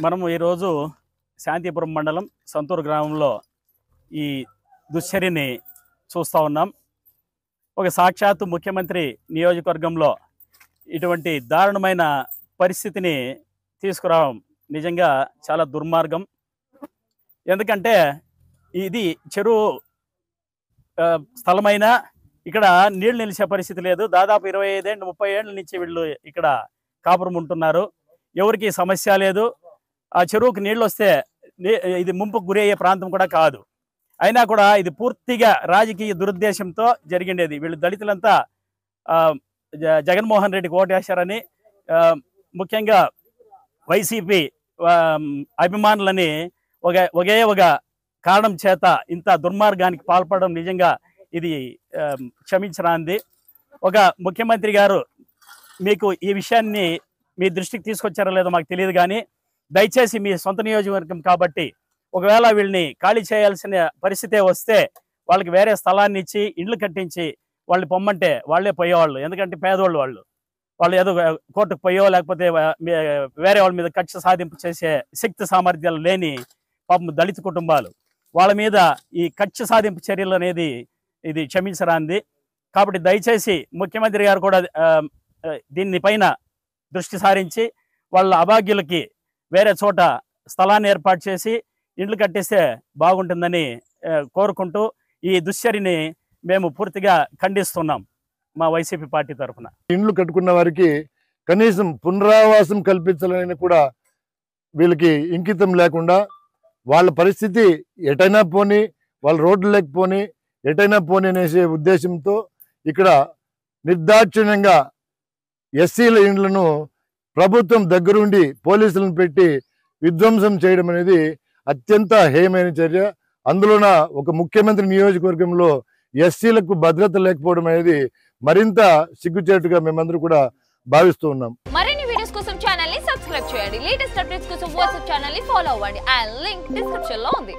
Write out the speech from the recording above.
మనము ఈరోజు శాంతిపురం మండలం సంతూరు గ్రామంలో ఈ దుశ్చర్యని చూస్తూ ఉన్నాం. ఒక సాక్షాత్తు ముఖ్యమంత్రి నియోజకవర్గంలో ఇటువంటి దారుణమైన పరిస్థితిని తీసుకురావడం నిజంగా చాలా దుర్మార్గం. ఎందుకంటే ఇది చెరువు స్థలమైన ఇక్కడ నీళ్లు నిలిచే పరిస్థితి లేదు. దాదాపు 25 ఏళ్ళు 30 ఏళ్ళ నుంచి వీళ్ళు ఇక్కడ కాపురం ఉంటున్నారు. ఎవరికి సమస్య లేదు. ఆ చెరువుకు నీళ్ళు వస్తే ఇది ముంపుకు గురయ్యే ప్రాంతం కూడా కాదు. అయినా కూడా ఇది పూర్తిగా రాజకీయ దురుద్దేశంతో జరిగిండేది. వీళ్ళు దళితులంతా జగన్మోహన్ రెడ్డికి ఓటేశారని, ముఖ్యంగా వైసీపీ అభిమానులని ఒకే ఒక కారణం చేత ఇంత దుర్మార్గానికి పాల్పడడం నిజంగా ఇది క్షమించరాంది. ఒక ముఖ్యమంత్రి గారు మీకు ఈ విషయాన్ని మీ దృష్టికి తీసుకొచ్చారో లేదో మాకు తెలియదు, కానీ దయచేసి మీ సొంత నియోజకవర్గం కాబట్టి ఒకవేళ వీళ్ళని ఖాళీ చేయాల్సిన పరిస్థితే వస్తే వాళ్ళకి వేరే స్థలాన్ని ఇచ్చి ఇండ్లు కట్టించి వాళ్ళు పొమ్మంటే వాళ్ళే పోయేవాళ్ళు. ఎందుకంటే పేదవాళ్ళు వాళ్ళు ఏదో కోర్టుకు పోయో లేకపోతే వేరే వాళ్ళ మీద కక్ష సాధింపు చేసే శక్తి సామర్థ్యాలు లేని పాపం దళిత కుటుంబాలు, వాళ్ళ మీద ఈ కక్ష సాధింపు చర్యలు అనేది ఇది క్షమించరాంది. కాబట్టి దయచేసి ముఖ్యమంత్రి గారు కూడా దీనిపైన దృష్టి సారించి వాళ్ళ అభాగ్యులకి వేరే చోట స్థలాన్ని ఏర్పాటు చేసి ఇండ్లు కట్టిస్తే బాగుంటుందని కోరుకుంటూ ఈ దుశ్చర్యని మేము పూర్తిగా ఖండిస్తున్నాం మా వైసీపీ పార్టీ తరఫున. ఇండ్లు కట్టుకున్న వారికి కనీసం పునరావాసం కల్పించాలని కూడా వీళ్ళకి ఇంకితం లేకుండా వాళ్ళ పరిస్థితి ఎటైనా పోని, వాళ్ళ రోడ్లు లేకపోని ఎటైనా పోని అనేసే ఉద్దేశంతో ఇక్కడ నిర్దాక్షిణ్యంగా ఎస్సీల ఇండ్లను ప్రభుత్వం దగ్గరుండి పోలీసులను పెట్టి విధ్వంసం చేయడం అనేది అత్యంత హేయమైన చర్య. అందులోన ఒక ముఖ్యమంత్రి నియోజకవర్గంలో ఎస్సీలకు భద్రత లేకపోవడం అనేది మరింత సిగ్గుచేటుగా మేమందరూ కూడా భావిస్తూ ఉన్నాం. మరిన్ని వీడియోస్ కోసం ఛానల్ ని సబ్స్క్రైబ్ చేయండి. లేటెస్ట్ అప్డేట్స్ కోసం వాట్సాప్ ఛానల్ ని ఫాలో అవ్వండి. ఆ లింక్ డిస్క్రిప్షన్ లో ఉంది.